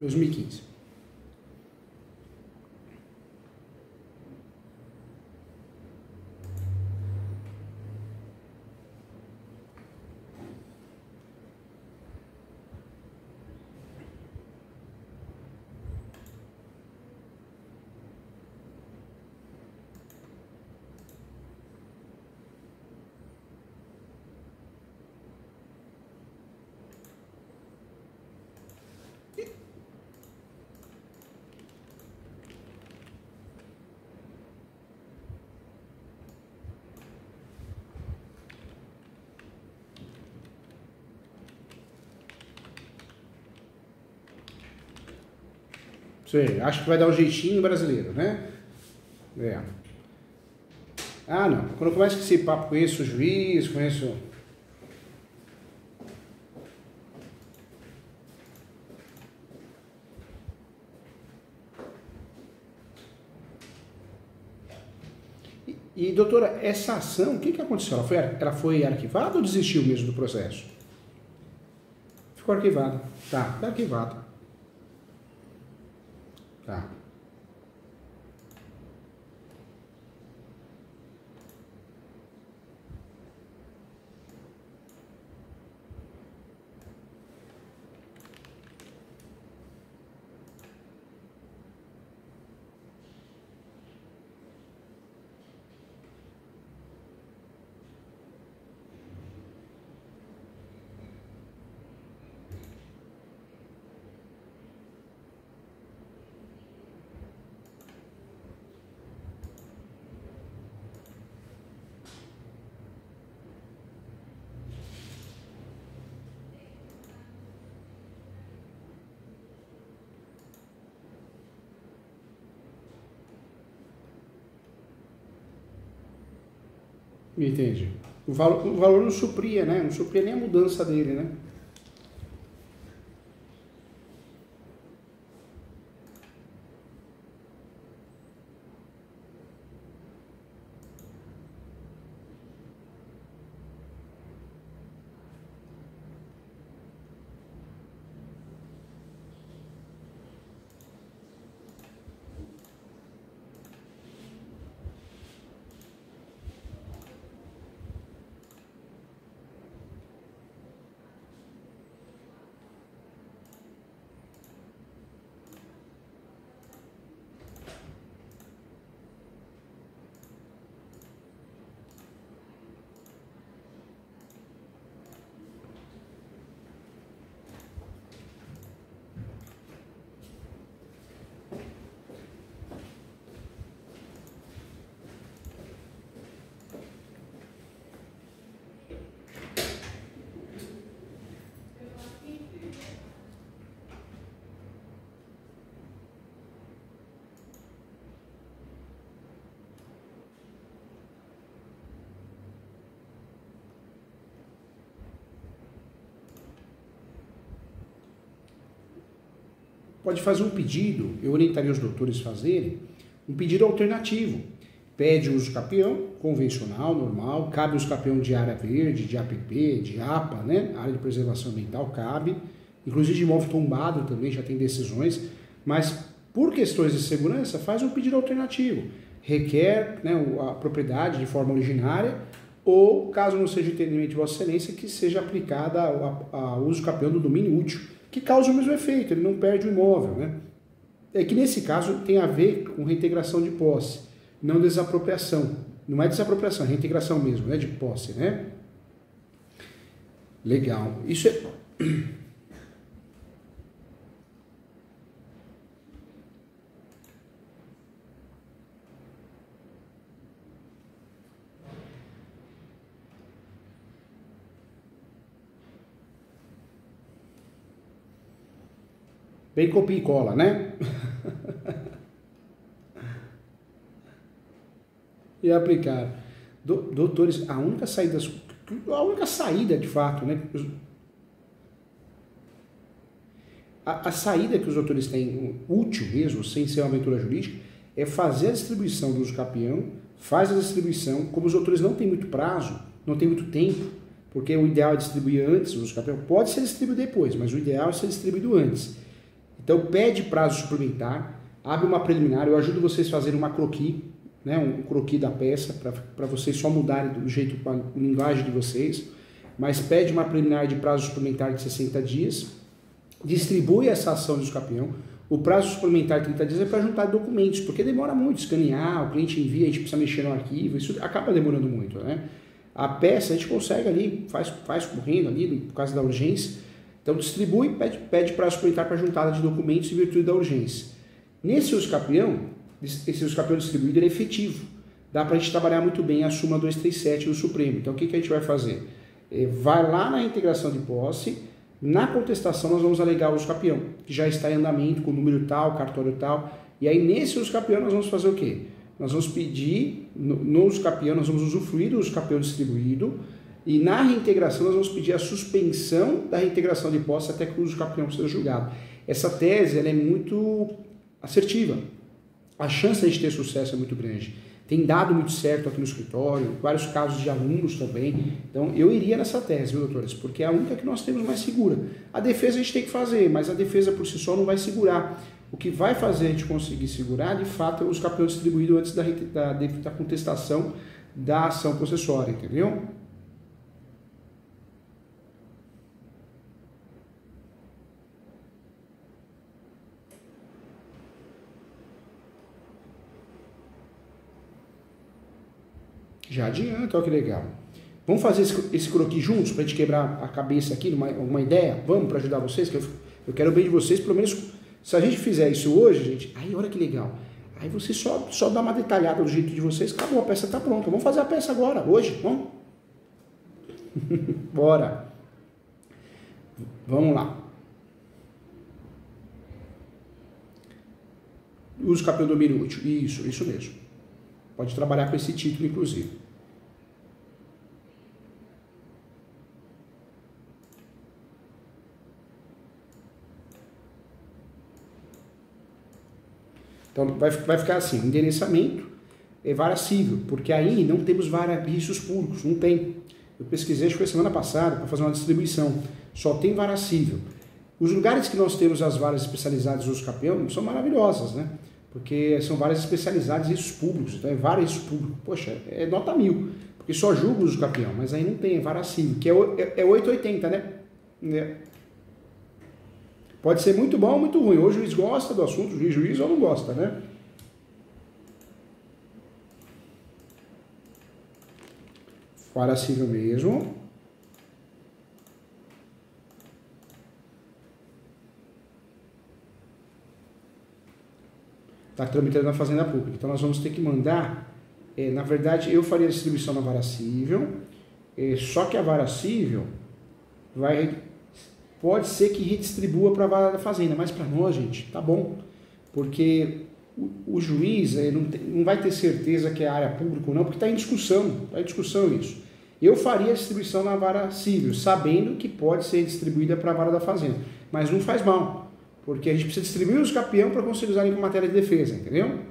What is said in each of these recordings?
2015. Sei, acho que vai dar um jeitinho brasileiro, né? É. Ah, não. Quando eu começo com esse papo, conheço o juiz, conheço... E, doutora, essa ação, o que aconteceu? Ela foi arquivada ou desistiu mesmo do processo? Ficou arquivada. Tá arquivada. Tá. Entendi. O valor não supria, né? Não supria nem a mudança dele, né? Pode fazer um pedido, eu orientaria os doutores a fazerem, um pedido alternativo. Pede o uso capião, convencional, normal, cabe uso capião de área verde, de APP, de APA, né? Área de preservação ambiental, cabe. Inclusive de imóvel tombado também já tem decisões, mas por questões de segurança faz um pedido alternativo. Requer, né, a propriedade de forma originária ou, caso não seja entendimento de Vossa Excelência, que seja aplicada a uso capião do domínio útil, que causa o mesmo efeito, ele não perde o imóvel, né? É que nesse caso tem a ver com reintegração de posse, não desapropriação. Não é desapropriação, é reintegração mesmo, né? De posse, né? Legal. Isso é... Bem copia e cola, né? E aplicar. Doutores, a única saída de fato, né? A saída que os doutores têm, útil mesmo, sem ser uma aventura jurídica, é fazer a distribuição do uso capião, faz a distribuição, como os doutores não têm muito prazo, não tem muito tempo, porque o ideal é distribuir antes o uso capião, pode ser distribuído depois, mas o ideal é ser distribuído antes. Então pede prazo suplementar, abre uma preliminar, eu ajudo vocês a fazerem uma croquis, né, um croquis da peça, para vocês só mudarem do jeito, a linguagem de vocês, mas pede uma preliminar de prazo suplementar de 60 dias, distribui essa ação do campeão. O prazo suplementar de 30 dias é para juntar documentos, porque demora muito, escanear, o cliente envia, a gente precisa mexer no arquivo, isso acaba demorando muito, né? A peça a gente consegue ali, faz correndo ali, por causa da urgência. Então distribui, pede prazo suplementar para juntada de documentos em virtude da urgência. Nesse uso campeão, esse uso campeão distribuído ele é efetivo. Dá para a gente trabalhar muito bem a súmula 237 do Supremo. Então o que a gente vai fazer? Vai lá na integração de posse. Na contestação, nós vamos alegar o uso campeão, que já está em andamento com o número tal, cartório tal. E aí, nesse uso campeão, nós vamos fazer o quê? Nós vamos pedir, no uso campeão, nós vamos usufruir do uso campeão distribuído. E na reintegração, nós vamos pedir a suspensão da reintegração de posse até que o uso campeão seja julgado. Essa tese ela é muito assertiva. A chance de ter sucesso é muito grande. Tem dado muito certo aqui no escritório, vários casos de alunos também. Então, eu iria nessa tese, viu, doutores? Porque é a única que nós temos mais segura. A defesa a gente tem que fazer, mas a defesa por si só não vai segurar. O que vai fazer a gente conseguir segurar, de fato, é os campeões distribuídos antes da contestação da ação processória, entendeu? Já adianta, olha que legal. Vamos fazer esse croquis juntos para a gente quebrar a cabeça aqui, uma ideia? Vamos para ajudar vocês? Que eu quero o bem de vocês, pelo menos se a gente fizer isso hoje, gente, aí olha que legal. Aí você só dá uma detalhada do jeito de vocês, acabou, a peça está pronta. Vamos fazer a peça agora, hoje, vamos? Bora. Vamos lá. Uso campeão do domínio útil. Isso mesmo. Pode trabalhar com esse título, inclusive. Então, vai ficar assim, endereçamento é vara civil, porque aí não temos vícios públicos, não tem. Eu pesquisei, acho que foi semana passada, para fazer uma distribuição. Só tem vara civil. Os lugares que nós temos as varas especializadas do uso campeão são maravilhosas, né? Porque são varas especializadas em riscos públicos, então é vara risco público. Poxa, é nota 1000, porque só julga o uso campeão, mas aí não tem, é vara civil, que é 880, né? Pode ser muito bom ou muito ruim. Ou o juiz gosta do assunto, o juiz ou não gosta, né? Vara civil mesmo. Está tramitando na Fazenda Pública. Então nós vamos ter que mandar, na verdade eu faria a distribuição na vara civil, só que a vara civil pode ser que redistribua para a vara da Fazenda, mas para nós, gente, tá bom, porque o juiz não vai ter certeza que é área pública ou não, porque está em discussão isso. Eu faria a distribuição na vara civil, sabendo que pode ser distribuída para a vara da Fazenda, mas não faz mal. Porque a gente precisa distribuir os campeão para conseguir usar em matéria de defesa, entendeu?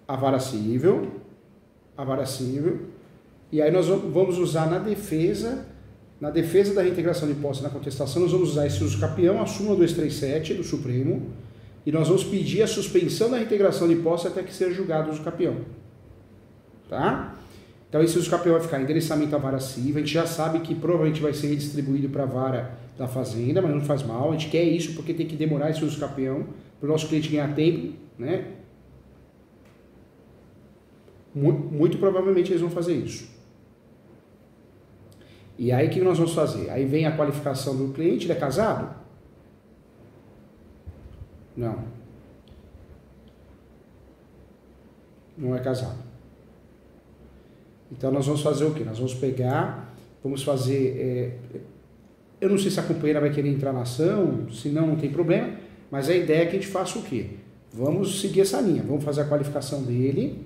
A vara civil, e aí nós vamos usar na defesa da reintegração de posse na contestação, nós vamos usar esse uso campeão, a súmula 237 do Supremo, e nós vamos pedir a suspensão da reintegração de posse até que seja julgado o uso campeão. Tá? Então esse uso campeão vai ficar endereçamento à vara civil, a gente já sabe que provavelmente vai ser redistribuído para a vara da Fazenda, mas não faz mal, a gente quer isso porque tem que demorar esse uso campeão para o nosso cliente ganhar tempo, né? Muito provavelmente eles vão fazer isso. E aí o que nós vamos fazer? Aí vem a qualificação do cliente, ele é casado? Não. Não é casado. Então nós vamos fazer o quê? Nós vamos pegar, vamos fazer, eu não sei se a companheira vai querer entrar na ação, se não tem problema, mas a ideia é que a gente faça o quê? Vamos seguir essa linha, vamos fazer a qualificação dele,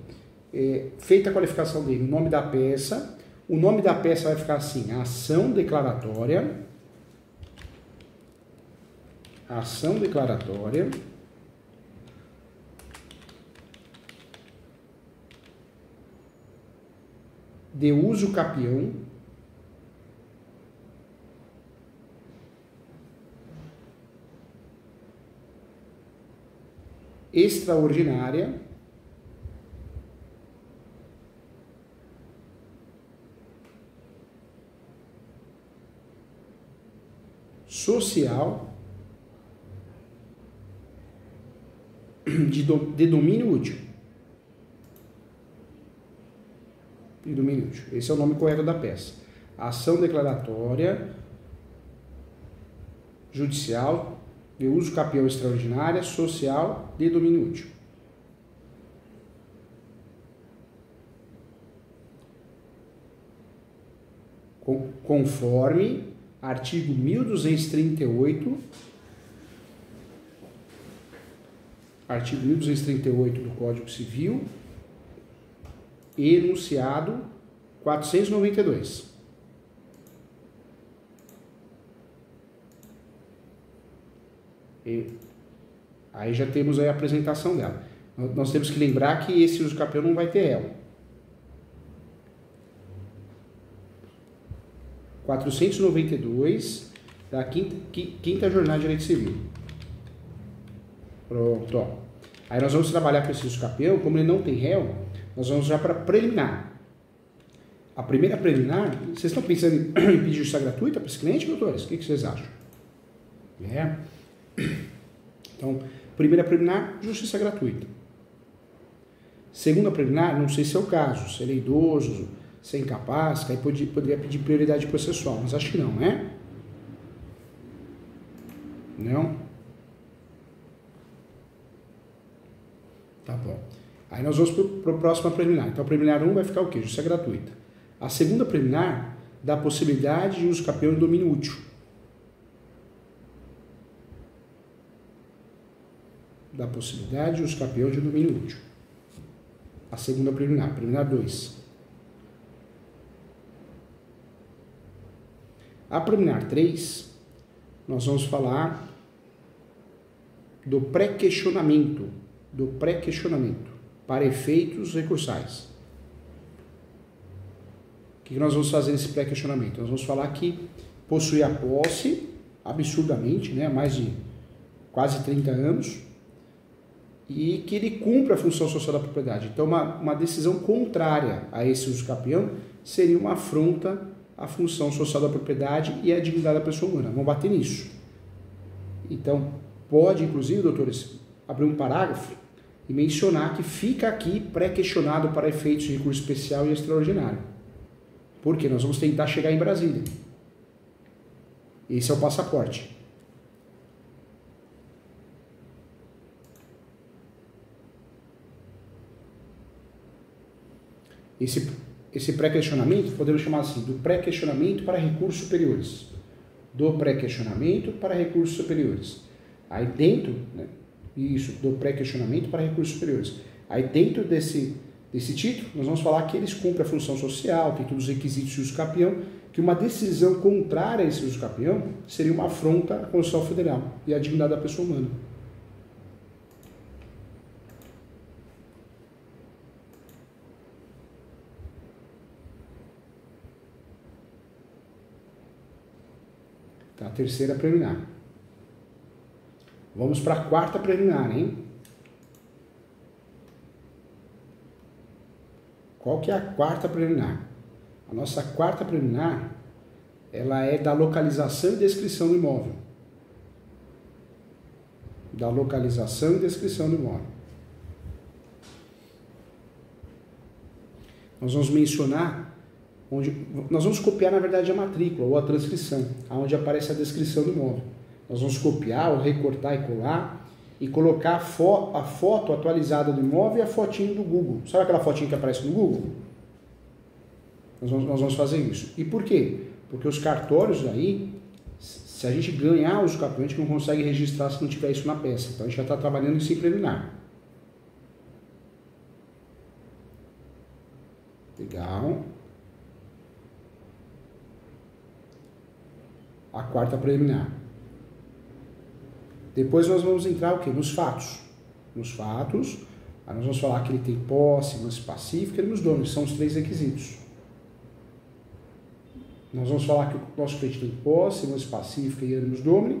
feita a qualificação dele, o nome da peça vai ficar assim, ação declaratória, de uso capião extraordinária social de domínio útil. De domínio útil. Esse é o nome correto da peça. Ação declaratória judicial de uso capião extraordinária social de domínio útil. Conforme artigo 1238, artigo 1238 do Código Civil, enunciado 492. Aí já temos aí a apresentação dela. Nós temos que lembrar que esse uso capião não vai ter réu. 492 da quinta jornada de direito civil. Pronto, ó. Aí nós vamos trabalhar com esse uso capião, como ele não tem réu, nós vamos já para preliminar. A primeira preliminar, vocês estão pensando em pedir justiça gratuita para esse cliente, doutores? O que vocês acham? Então, primeira preliminar, justiça gratuita. Segunda preliminar, não sei se é o caso, se ele é idoso, se é incapaz, que aí poderia pedir prioridade processual, mas acho que não, né? Não? Tá bom. Aí nós vamos para a próxima preliminar. Então, a preliminar 1 vai ficar o quê? Justiça gratuita. A segunda preliminar dá a possibilidade de uso capião em domínio útil. Da possibilidade de uso capião de domínio útil. A segunda preliminar 2. A preliminar 3, nós vamos falar do pré-questionamento, para efeitos recursais. O que nós vamos fazer nesse pré-questionamento? Nós vamos falar que possui a posse, absurdamente, né, há mais de quase 30 anos, e que ele cumpre a função social da propriedade. Então, uma decisão contrária a esse uso capião seria uma afronta à função social da propriedade e à dignidade da pessoa humana. Vamos bater nisso. Então, pode, inclusive, doutores, abrir um parágrafo e mencionar que fica aqui pré-questionado para efeitos de recurso especial e extraordinário. Por quê? Nós vamos tentar chegar em Brasília. Esse é o passaporte. Esse pré-questionamento, podemos chamar assim, do pré-questionamento para recursos superiores. Do pré-questionamento para recursos superiores. Aí dentro, né, isso, do pré-questionamento para recursos superiores. Aí dentro desse título, nós vamos falar que eles cumprem a função social, tem todos os requisitos de uso capião, que uma decisão contrária a esse uso capião seria uma afronta à Constituição Federal e à dignidade da pessoa humana. Tá, a terceira preliminar. Vamos para a quarta preliminar, hein? Qual que é a quarta preliminar? A nossa quarta preliminar, ela é da localização e descrição do imóvel. Da localização e descrição do imóvel. Nós vamos mencionar nós vamos copiar, na verdade, a matrícula ou a transcrição, onde aparece a descrição do imóvel. Nós vamos copiar ou recortar e colar e colocar a foto atualizada do imóvel e a fotinho do Google. Sabe aquela fotinha que aparece no Google? Nós vamos fazer isso. E por quê? Porque os cartórios aí, se a gente ganhar os capiões, a gente não consegue registrar se não tiver isso na peça. Então a gente já está trabalhando em preliminar. Legal. A quarta preliminar. Depois nós vamos entrar o quê? Nos fatos. Nos fatos, aí nós vamos falar que ele tem posse, lance pacífica e nos donos, são os 3 requisitos. Nós vamos falar que o nosso cliente tem posse, mãos pacífica e animus domini,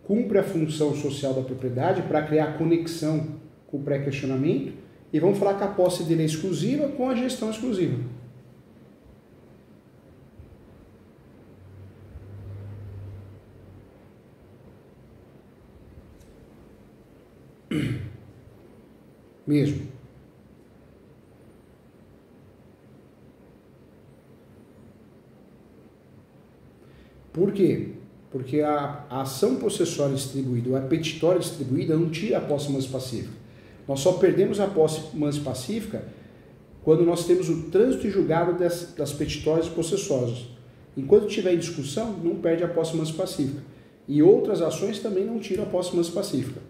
cumpre a função social da propriedade para criar conexão com o pré-questionamento, e vamos falar que a posse dele é exclusiva com a gestão exclusiva. Mesmo. Por quê? Porque a ação possessória distribuída ou a petitória distribuída não tira a posse mans pacífica. Nós só perdemos a posse mans pacífica quando nós temos o trânsito e julgado das petitórias e possessórias. Enquanto estiver em discussão, não perde a posse mans pacífica. E outras ações também não tiram a posse mans pacífica.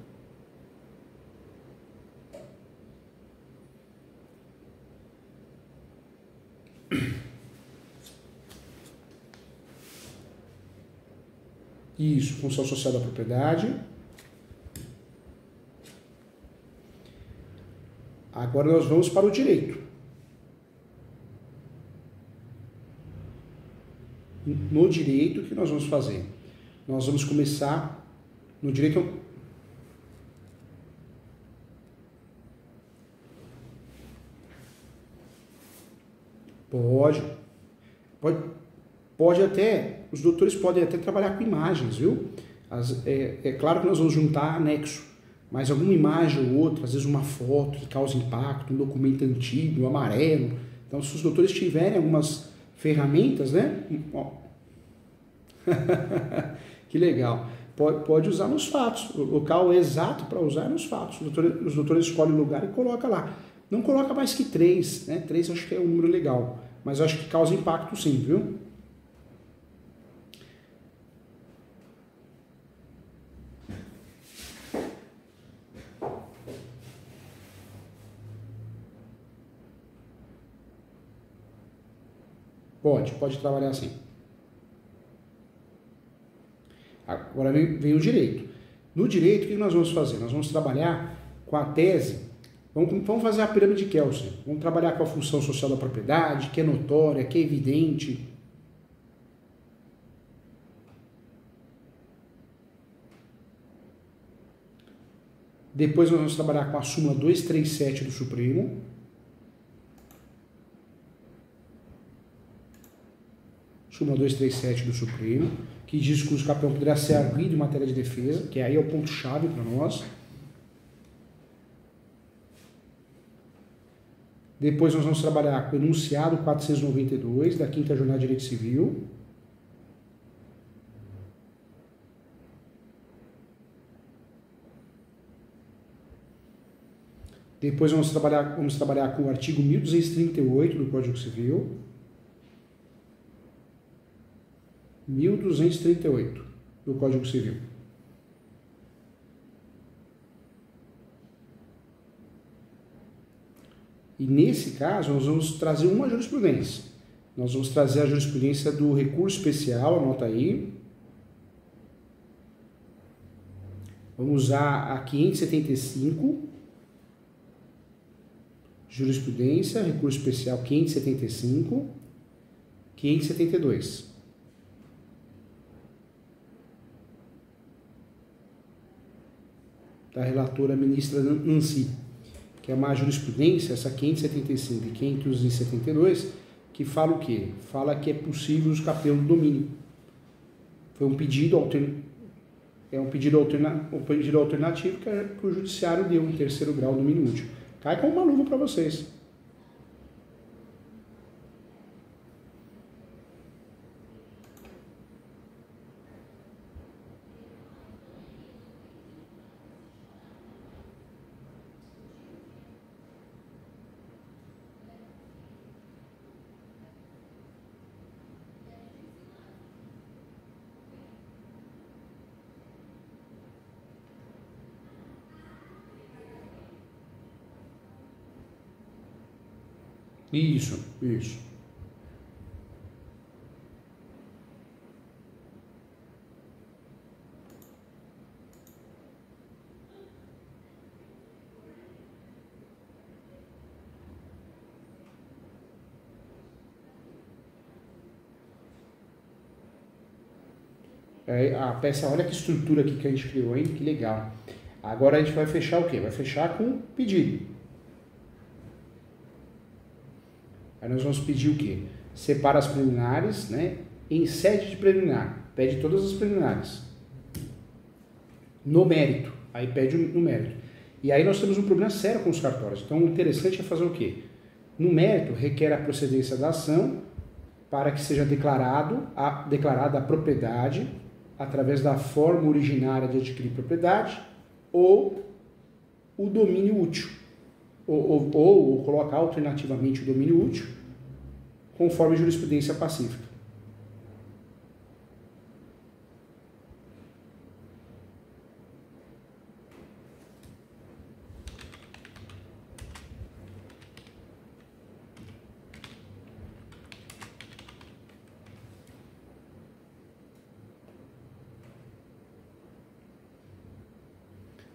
Isso, função social da propriedade. Agora nós vamos para o direito. No direito, o que nós vamos fazer? Nós vamos começar no direito. Pode até, os doutores podem até trabalhar com imagens, viu? É claro que nós vamos juntar anexo, mas alguma imagem ou outra, às vezes uma foto que causa impacto, um documento antigo, um amarelo. Então, se os doutores tiverem algumas ferramentas, né? Que legal. Pode usar nos fatos. O local exato para usar é nos fatos. Os doutores escolhem o lugar e colocam lá. Não coloca mais que 3, né? 3 eu acho que é um número legal, mas eu acho que causa impacto sim, viu? Pode trabalhar assim. Agora vem o direito. No direito, o que nós vamos fazer? Nós vamos trabalhar com a tese, vamos fazer a pirâmide de Kelsen. Vamos trabalhar com a função social da propriedade, que é notória, que é evidente. Depois nós vamos trabalhar com a súmula 237 do Supremo. Súmula 237 do Supremo, que diz que o uso capião poderá ser arguido em matéria de defesa, que aí é o ponto-chave para nós. Depois nós vamos trabalhar com o enunciado 492 da 5ª Jornada de Direito Civil. Depois vamos trabalhar com o artigo 1238 do Código Civil. 1238 do Código Civil. E nesse caso, nós vamos trazer uma jurisprudência. Nós vamos trazer a jurisprudência do recurso especial, anota aí. Vamos usar a 575, jurisprudência, recurso especial 575, 572. Da relatora ministra Nancy, que é uma jurisprudência, essa 575 e 572, que fala o quê? Fala que é possível o capião do domínio. Foi um pedido alternativo que o judiciário deu em 3º grau do domínio útil. Cai como uma luva para vocês. Isso. A peça, olha que estrutura aqui que a gente criou, hein? Que legal. Agora a gente vai fechar o quê? Vai fechar com pedido. Aí nós vamos pedir o quê? Separa as preliminares, né? Em sede de preliminar. Pede todas as preliminares. No mérito. Aí pede no mérito. E aí nós temos um problema sério com os cartórios. Então o interessante é fazer o quê? No mérito, requer a procedência da ação para que seja declarada a propriedade através da forma originária de adquirir propriedade ou o domínio útil. Ou colocar alternativamente o domínio útil, conforme a jurisprudência pacífica.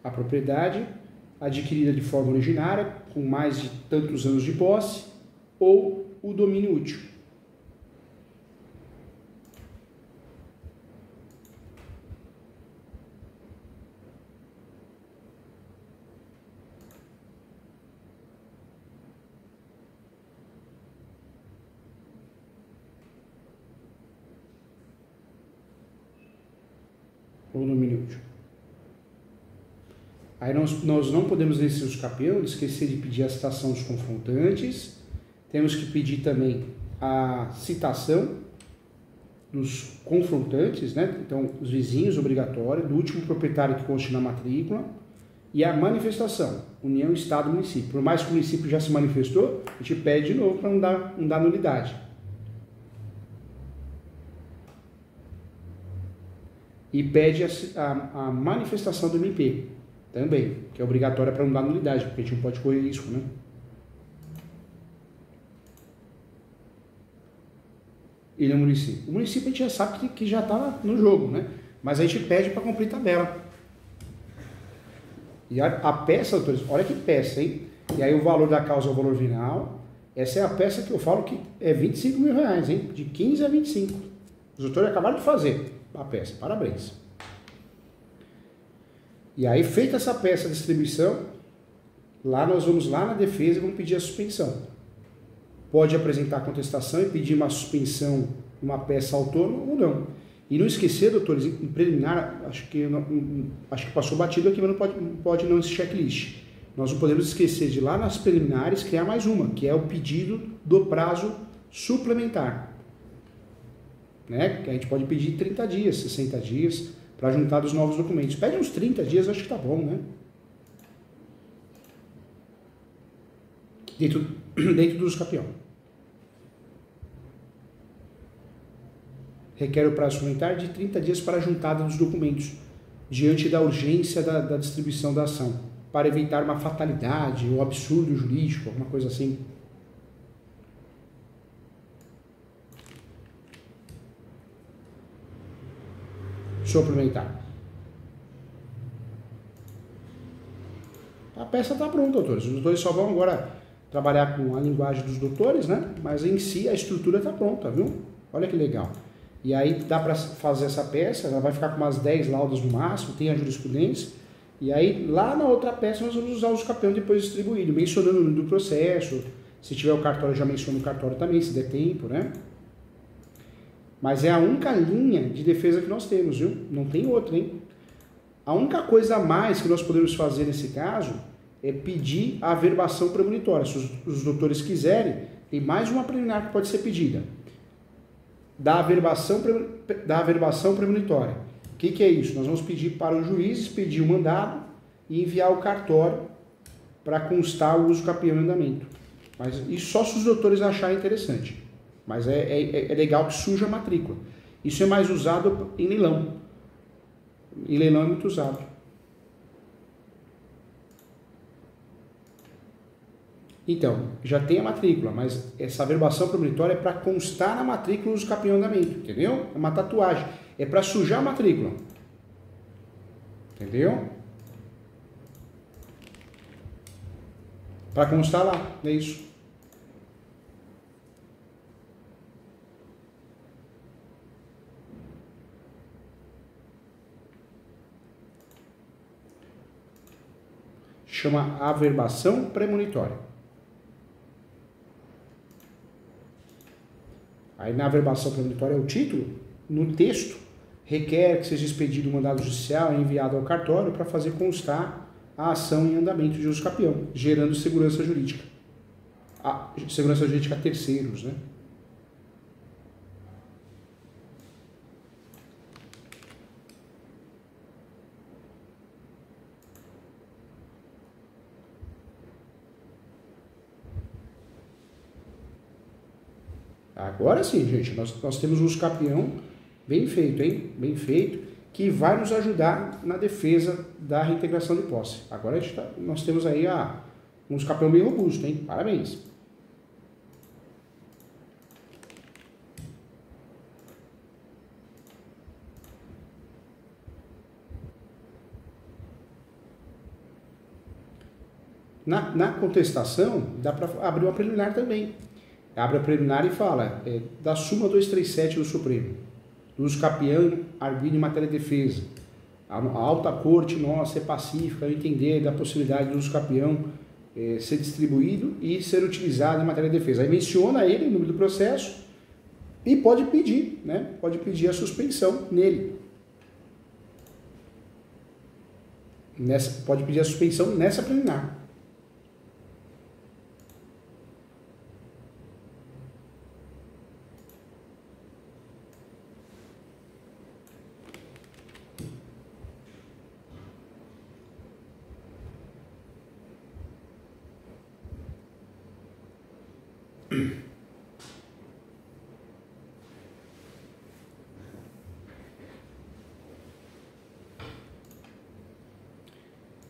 A propriedade adquirida de forma originária, com mais de tantos anos de posse, ou o domínio útil. Ou domínio útil. Aí nós não podemos, nesse uso capião, esquecer de pedir a citação dos confrontantes. Temos que pedir também a citação dos confrontantes, né? Então, os vizinhos, obrigatório, do último proprietário que conste na matrícula, e a manifestação, União, Estado, Município. Por mais que o município já se manifestou, a gente pede de novo para não dar nulidade. E pede a manifestação do MP. Também, que é obrigatória para não dar nulidade, porque a gente não pode correr risco, né? E no município? O município a gente já sabe que já está no jogo, né? Mas a gente pede para cumprir tabela. E a peça, doutores, olha que peça, hein? E aí o valor da causa é o valor venal. Essa é a peça que eu falo que é 25 mil reais, hein? De 15 a 25. Os doutores acabaram de fazer a peça, parabéns. E aí, feita essa peça de distribuição, lá nós vamos lá na defesa e vamos pedir a suspensão. Pode apresentar a contestação e pedir uma suspensão, uma peça autônoma ou não. E não esquecer, doutores, em preliminar, acho que passou batido aqui, mas não pode não esse checklist. Nós não podemos esquecer de lá nas preliminares criar mais uma, que é o pedido do prazo suplementar. Né? Que a gente pode pedir 30 dias, 60 dias, para juntar dos novos documentos. Pede uns 30 dias, acho que tá bom, né? Dentro do uso capião. Requer o prazo suplementar de 30 dias para a juntada dos documentos, diante da urgência da distribuição da ação, para evitar uma fatalidade ou absurdo jurídico, alguma coisa assim. Suplementar. A peça está pronta, doutores. Os doutores só vão agora trabalhar com a linguagem dos doutores, né? Mas em si a estrutura está pronta, viu? Olha que legal. E aí dá para fazer essa peça, ela vai ficar com umas 10 laudas no máximo, tem a jurisprudência. E aí lá na outra peça nós vamos usar os capião depois distribuído, mencionando o nome do processo. Se tiver o cartório, já menciona o cartório também, se der tempo, né? Mas é a única linha de defesa que nós temos, viu? Não tem outra, hein? A única coisa a mais que nós podemos fazer nesse caso é pedir a averbação premonitória. Se os doutores quiserem, tem mais uma preliminar que pode ser pedida. Da averbação premonitória. O que é isso? Nós vamos pedir para os juízes pedir o mandado e enviar o cartório para constar o uso capião em andamento. Mas isso só se os doutores acharem interessante. Mas é legal que suja a matrícula. Isso é mais usado em leilão. Em leilão é muito usado. Então, já tem a matrícula, mas essa averbação premonitória é para constar na matrícula os capião em andamento, entendeu? É uma tatuagem. É para sujar a matrícula. Entendeu? Para constar lá, é isso. chama averbação premonitória. Aí na averbação premonitória é o título, no texto requer que seja expedido um mandado judicial e enviado ao cartório para fazer constar a ação em andamento de uso capião, gerando segurança jurídica. Segurança jurídica a terceiros, né? Agora sim, gente, nós temos um uso capião bem feito, hein? Bem feito, que vai nos ajudar na defesa da reintegração de posse. Agora nós temos aí um uso capião bem robusto, hein? Parabéns. Na contestação, dá para abrir uma preliminar também. Abre a preliminar e fala da súmula 237 do Supremo, do uso capião arguido em matéria de defesa. A alta corte nossa é pacífica ao entender da possibilidade do uso capião ser distribuído e ser utilizado em matéria de defesa. Aí menciona ele no nome do processo e pode pedir, né? Pode pedir a suspensão nele. Pode pedir a suspensão nessa preliminar.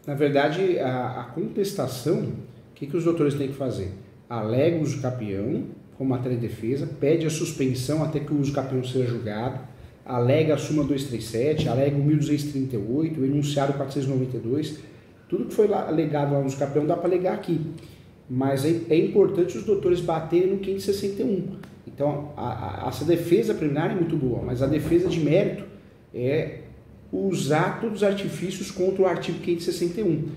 Na verdade, a contestação, o que os doutores têm que fazer? Alega o uso capião como matéria de defesa, pede a suspensão até que o uso capião seja julgado, alega a súmula 237, alega o 1238, o enunciado 492, tudo que foi alegado lá no uso capião dá para alegar aqui. Mas é importante os doutores baterem no 561. Então, essa defesa preliminar é muito boa, mas a defesa de mérito é usar todos os artifícios contra o artigo 561.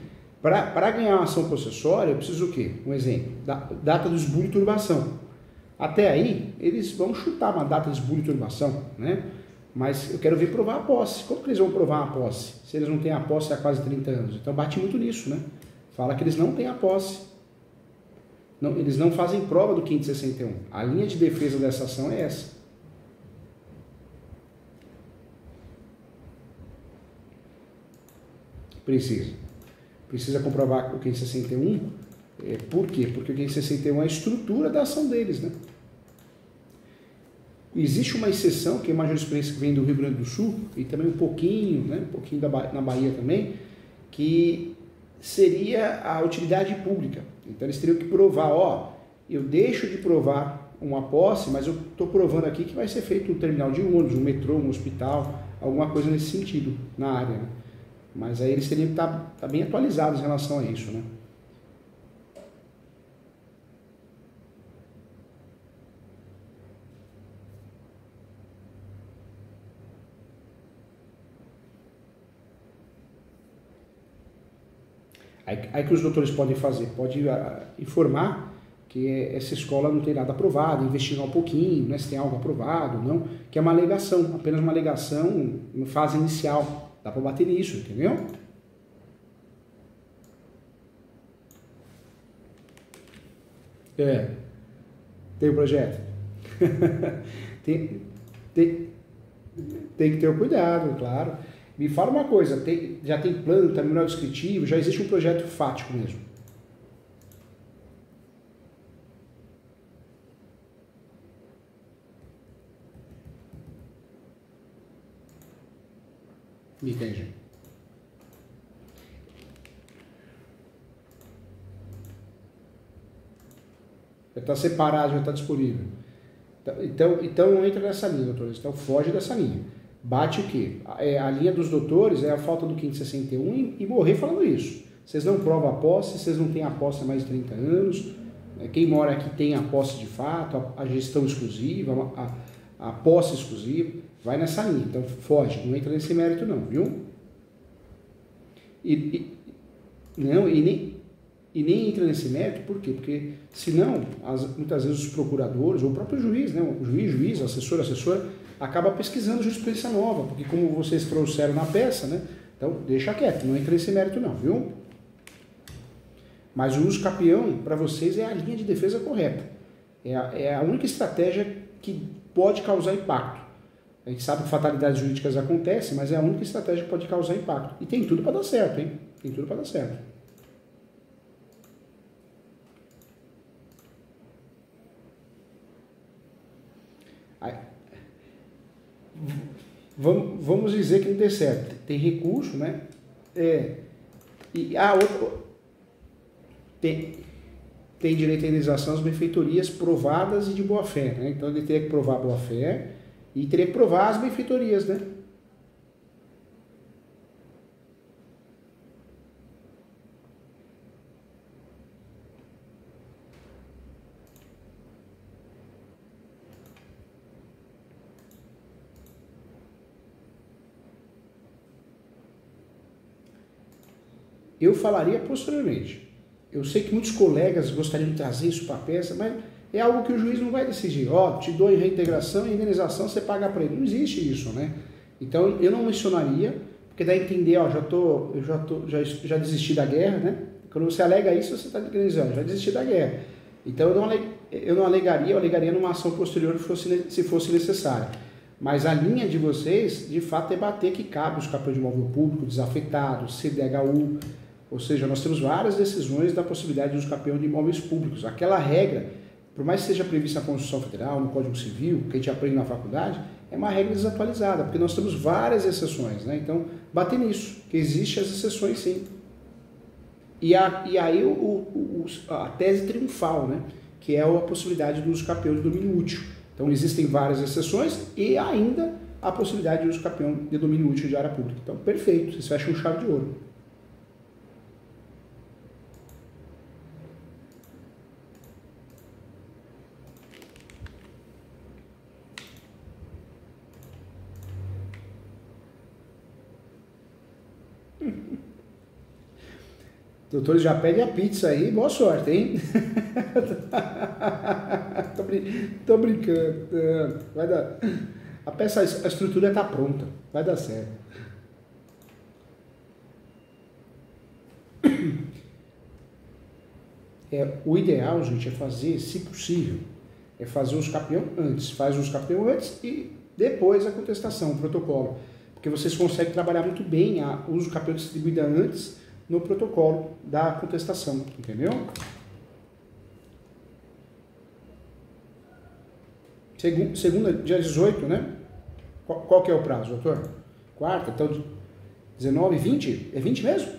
Para ganhar uma ação processória, eu preciso o quê? Um exemplo, data do esbulho e turbação. Até aí, eles vão chutar uma data de esbulho e turbação, né? Mas eu quero ver provar a posse. Como que eles vão provar a posse? Se eles não têm a posse há quase 30 anos. Então, bate muito nisso, né? Fala que eles não têm a posse. Não, eles não fazem prova do 561. A linha de defesa dessa ação é essa. Precisa comprovar o 561. Por quê? Porque o 561 é a estrutura da ação deles, né? Existe uma exceção, que é uma jurisprudência que vem do Rio Grande do Sul, e também um pouquinho na Bahia também, que seria a utilidade pública. Então eles teriam que provar, eu deixo de provar uma posse, mas eu estou provando aqui que vai ser feito um terminal de ônibus, um metrô, um hospital, alguma coisa nesse sentido na área, né? Mas aí eles teriam que estar bem atualizados em relação a isso, né? Aí que os doutores podem fazer? Pode informar que essa escola não tem nada aprovado, investigar um pouquinho, né, se tem algo aprovado, não, que é uma alegação, apenas uma alegação em fase inicial. Dá para bater nisso, entendeu? Tem o projeto. tem que ter o cuidado, claro. Me fala uma coisa, já tem plano, terminal descritivo, já existe um projeto fático mesmo? Me entende? Já está separado, já está disponível. Então entra nessa linha, doutores. Então foge dessa linha. Bate o quê? A linha dos doutores é a falta do 561 e morrer falando isso. Vocês não provam a posse, vocês não têm a posse há mais de 30 anos. Quem mora aqui tem a posse de fato, a gestão exclusiva, a posse exclusiva. Vai nessa linha. Então foge, não entra nesse mérito não, viu? Não, e nem entra nesse mérito, por quê? Porque senão, muitas vezes os procuradores, ou o próprio juiz, né? O juiz, assessora, acaba pesquisando jurisprudência nova, porque como vocês trouxeram na peça, né? Então, deixa quieto, não entra nesse mérito não, viu? Mas o uso capião, para vocês, é a linha de defesa correta. É a única estratégia que pode causar impacto. A gente sabe que fatalidades jurídicas acontecem, mas é a única estratégia que pode causar impacto. E tem tudo para dar certo, hein? Tem tudo para dar certo. Aí, vamos dizer que não dê certo. Tem recurso, né? E a outra... Tem direito à indenização às benfeitorias provadas e de boa-fé, né? Então ele teria que provar a boa-fé e teria que provar as benfeitorias, né? Eu falaria posteriormente. Eu sei que muitos colegas gostariam de trazer isso para a peça, mas é algo que o juiz não vai decidir. Te dou em reintegração e indenização, você paga para ele. Não existe isso, né? Então, eu não mencionaria, porque dá a entender, já desisti da guerra, né? Quando você alega isso, você está indenizando, já desisti da guerra. Então, eu não alegaria, eu alegaria numa ação posterior se fosse necessária. Mas a linha de vocês, de fato, é bater que cabe os capões de imóvel público, desafetados, CDHU. Ou seja, nós temos várias decisões da possibilidade de uso capião de imóveis públicos. Aquela regra, por mais que seja prevista na Constituição Federal, no Código Civil, que a gente aprende na faculdade, é uma regra desatualizada, porque nós temos várias exceções, né? Então, bater nisso, que existem as exceções sim. E aí a tese triunfal, né? Que é a possibilidade do uso capião de domínio útil. Então, existem várias exceções e ainda a possibilidade de uso capião de domínio útil de área pública. Então, perfeito, vocês fecham um chave de ouro. Doutores, já pede a pizza aí, boa sorte, hein? Tô brincando. Vai dar. A estrutura está pronta, vai dar certo. O ideal, gente, é fazer, se possível, é fazer os capião antes. Faz os capião antes e depois a contestação, o protocolo. Porque vocês conseguem trabalhar muito bem o uso capião distribuída antes no protocolo da contestação, entendeu? Segunda, dia 18, né? Qual que é o prazo, doutor? Quarta, então 19, 20? É 20 mesmo?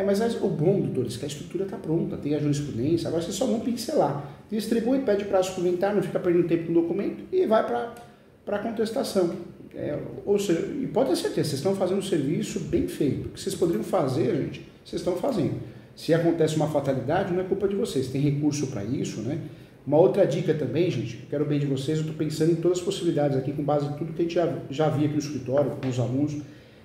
Mas o bom, doutores, é que a estrutura está pronta, tem a jurisprudência, agora vocês só vão pincelar. Distribui, pede prazo suplementar, não fica perdendo tempo com o documento e vai para a contestação. Ou seja, e pode ter certeza, vocês estão fazendo um serviço bem feito. O que vocês poderiam fazer, gente, vocês estão fazendo. Se acontece uma fatalidade, não é culpa de vocês, tem recurso para isso, né? Uma outra dica também, gente, quero o bem de vocês, eu estou pensando em todas as possibilidades aqui, com base em tudo que a gente já via aqui no escritório, com os alunos.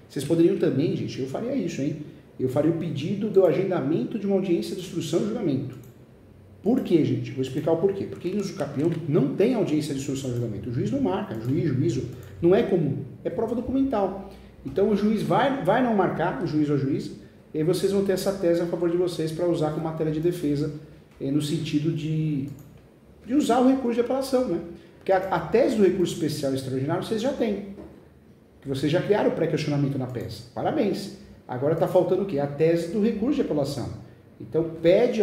Vocês poderiam também, gente, eu faria isso, hein? Eu faria o pedido do agendamento de uma audiência de instrução e julgamento. Por quê, gente? Vou explicar o porquê. Porque no uso capião não tem audiência de instrução e julgamento. O juiz não marca. Juízo. Não é comum. É prova documental. Então o juiz vai não marcar, o juiz ou juiz, e aí vocês vão ter essa tese a favor de vocês para usar como matéria de defesa, no sentido de usar o recurso de apelação, né? Porque a tese do recurso especial e extraordinário vocês já têm. Que vocês já criaram o pré-questionamento na peça. Parabéns. Agora está faltando o quê? A tese do recurso de apelação. Então, pede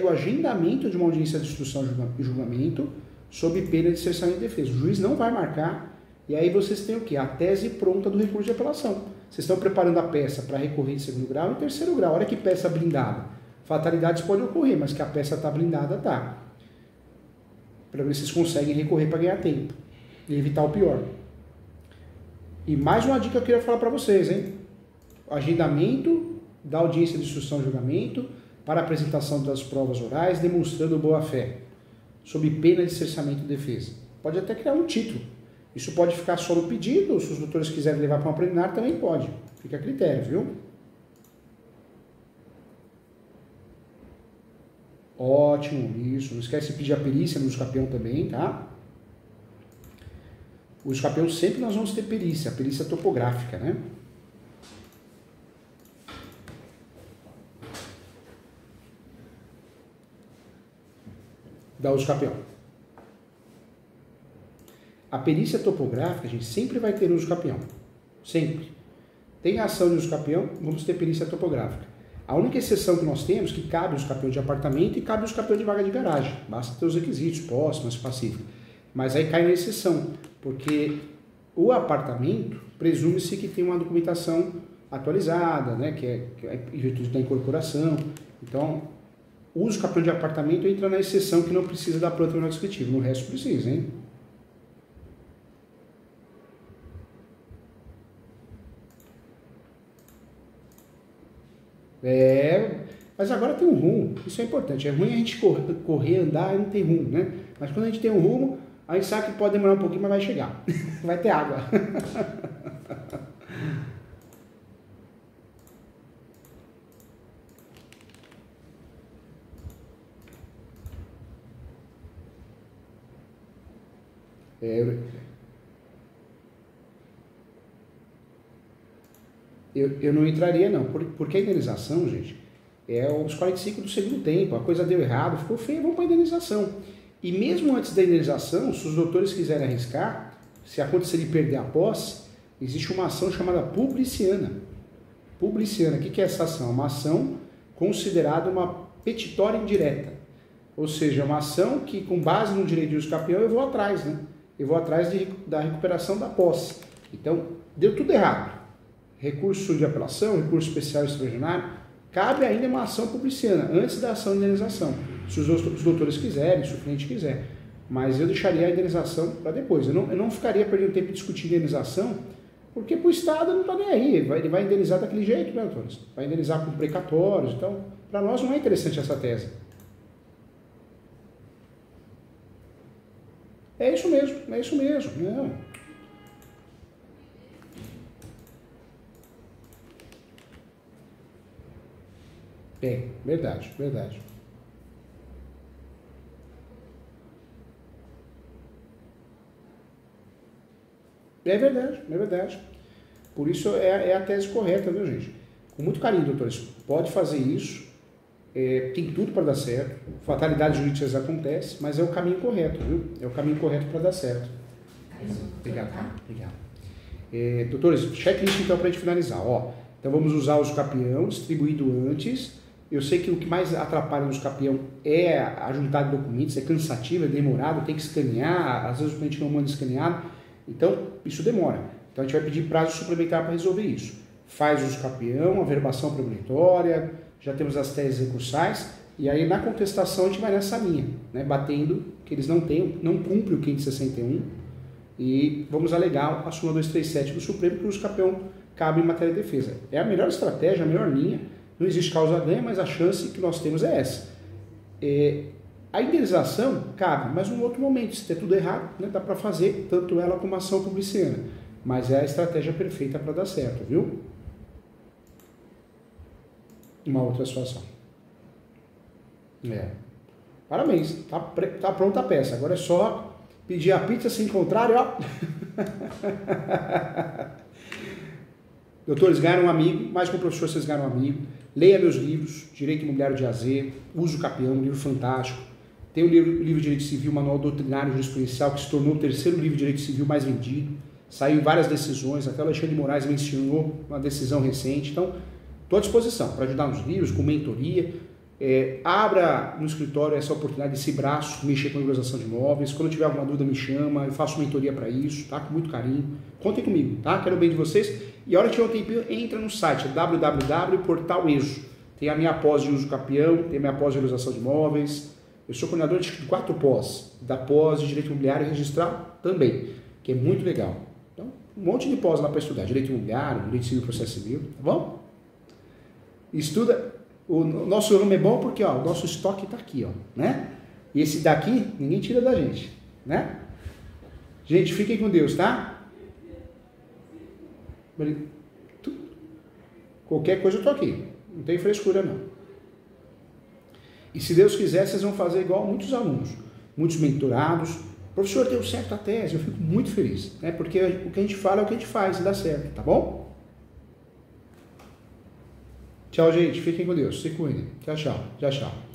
o agendamento de uma audiência de instrução e julgamento sob pena de cerceamento de defesa. O juiz não vai marcar, e aí vocês têm o quê? A tese pronta do recurso de apelação. Vocês estão preparando a peça para recorrer de segundo grau e terceiro grau. Olha que peça blindada. Fatalidades podem ocorrer, mas que a peça está blindada, tá. Para ver se vocês conseguem recorrer para ganhar tempo e evitar o pior. E mais uma dica que eu queria falar para vocês, hein? Agendamento da audiência de instrução e julgamento para apresentação das provas orais demonstrando boa-fé, sob pena de cerceamento de defesa. Pode até criar um título. Isso pode ficar só no pedido, ou se os doutores quiserem levar para uma preliminar, também pode. Fica a critério, viu? Ótimo, isso. Não esquece de pedir a perícia no uso campeão também, tá? O uso campeão sempre nós vamos ter perícia, a perícia topográfica, né? Da uso campeão. A perícia topográfica, a gente sempre vai ter no uso campeão. Sempre. Tem ação de uso campeão, vamos ter perícia topográfica. A única exceção que nós temos é que cabe o uso campeão de apartamento e cabe o uso campeão de vaga de garagem. Basta ter os requisitos, posse, pacífico. Mas aí cai na exceção, porque o apartamento presume-se que tem uma documentação atualizada, né, que é em virtude da incorporação. Então, o uso campeão de apartamento entra na exceção que não precisa da planta no descritivo. No resto precisa, hein? Mas agora tem um rumo, isso é importante. É ruim a gente correr, andar e não tem rumo, né? Mas quando a gente tem um rumo, a gente sabe que pode demorar um pouquinho, mas vai chegar. Vai ter água. Eu não entraria não, porque a indenização, gente, é os 45 do segundo tempo, a coisa deu errado, ficou feio, vamos para a indenização. E mesmo antes da indenização, se os doutores quiserem arriscar, se acontecer de perder a posse, existe uma ação chamada publiciana. Publiciana, o que é essa ação? Uma ação considerada uma petitória indireta. Ou seja, uma ação que, com base no direito de uso campeão, eu vou atrás, né? Eu vou atrás da recuperação da posse. Então, deu tudo errado. Recurso de apelação, recurso especial extraordinário, cabe ainda uma ação publiciana, antes da ação de indenização, se os doutores quiserem, se o cliente quiser. Mas eu deixaria a indenização para depois. Eu não ficaria perdendo tempo discutindo indenização, porque para o Estado não está nem aí, ele vai indenizar daquele jeito, né, doutores? Vai indenizar com precatórios, então, para nós não é interessante essa tese. É isso mesmo, não. Verdade. É verdade. Por isso é a tese correta, viu, gente? Com muito carinho, doutores. Pode fazer isso, tem tudo para dar certo. Fatalidades jurídicas acontecem, mas é o caminho correto, viu? É o caminho correto para dar certo. Obrigado. Doutores, checklist então para a gente finalizar. Então vamos usar o uso campeão distribuído antes. Eu sei que o que mais atrapalha no uso campeão é a juntar de documentos, é cansativo, é demorado, tem que escanear, às vezes o cliente não manda escaneado, então isso demora. Então a gente vai pedir prazo suplementar para resolver isso. Faz o uso campeão, a verbação premonitória, já temos as teses recursais, e aí na contestação a gente vai nessa linha, né, batendo que eles não cumprem o 561, e vamos alegar a súmula 237 do Supremo que o uso campeão cabe em matéria de defesa. É a melhor estratégia, a melhor linha. Não existe causa-ganha, mas a chance que nós temos é essa. A indenização cabe, mas num outro momento. Se der tudo errado, né, dá para fazer tanto ela como a ação publiciana. Mas é a estratégia perfeita para dar certo, viu? Uma outra situação. Parabéns, tá pronta a peça. Agora é só pedir a pizza, se encontrarem, ó. Doutores, ganharam um amigo, mais que um professor, vocês ganharam um amigo. Leia meus livros, Direito Imobiliário de AZ, Uso Campeão, um livro fantástico. Tem o livro de Direito Civil, Manual Doutrinário Jurisprudencial, que se tornou o terceiro livro de Direito Civil mais vendido. Saiu em várias decisões, até o Alexandre de Moraes mencionou uma decisão recente. Então, estou à disposição para ajudar nos livros, com mentoria. Abra no escritório essa oportunidade, esse braço, mexer com regularização de imóveis. Quando tiver alguma dúvida, me chama, eu faço mentoria para isso, tá? Com muito carinho. Contem comigo, tá? Quero o bem de vocês. E a hora que tiver um tempinho, entra no site www.portal.eso. Tem a minha pós de uso campeão, tem a minha pós de regularização de imóveis. Eu sou coordenador de 4 pós, da pós de Direito Imobiliário e Registral também, que é muito legal. Então, um monte de pós lá para estudar, Direito Imobiliário, Direito Civil e Processo Civil, tá bom? Estuda. O nosso nome é bom porque o nosso estoque está aqui, né? E esse daqui, ninguém tira da gente, né? Gente, fiquem com Deus, tá? Qualquer coisa eu tô aqui, não tem frescura não. E se Deus quiser, vocês vão fazer igual muitos alunos, muitos mentorados. Professor, deu certo a tese, eu fico muito feliz, né? Porque o que a gente fala é o que a gente faz e dá certo, tá bom? Tchau, gente. Fiquem com Deus. Se cuidem. Tchau, tchau. Tchau, tchau.